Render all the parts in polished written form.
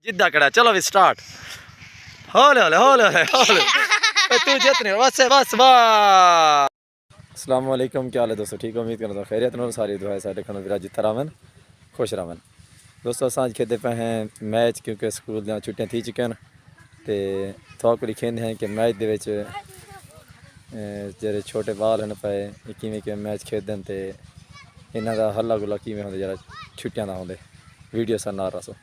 जिद्दा कड़ा चलो भी स्टार्ट हौले हौले हौले हौले हौले तू जितने बस है बस वाह। अस्सलाम वालेकुम, क्या हाल है दोस्तों? ठीक हो? उम्मीद करता हूँ खैरियत में सारी दुआ सारे खाना विराज जितना रावन खुश रावन। दोस्तों असां खेलते पे हैं मैच क्योंकि स्कूल दी छुट्टियां थी चुकियां ते थोक खेलते हैं कि मैच दे विच जेह्ड़े छोटे बाल हैं पे किवें मैच खेलदे न ते इन्हां दा हल्ला गुल्ला किवें होंदा जेह्ड़ा छुट्टियां दा होंदे वीडियो सा नाल रसो।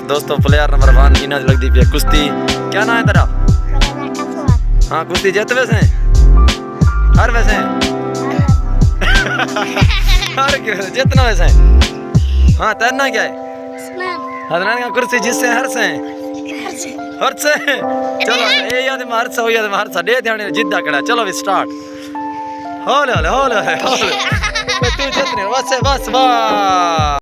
दोस्तों प्लेयर नंबर 1 इन्हें लगती है कुश्ती। क्या नाम है तेरा? हाँ कुश्ती जीत वैसे हर वैसे हर क्यों जितना वैसे। हाँ तैरना क्या है? हदनान का कुर्सी जिससे हर से हर से चलो ये याद में हर से हो याद में हर से दे ध्यान जिद्दा करा। चलो भी स्टार्ट होले होले होले होले तू जितने बस बस बस।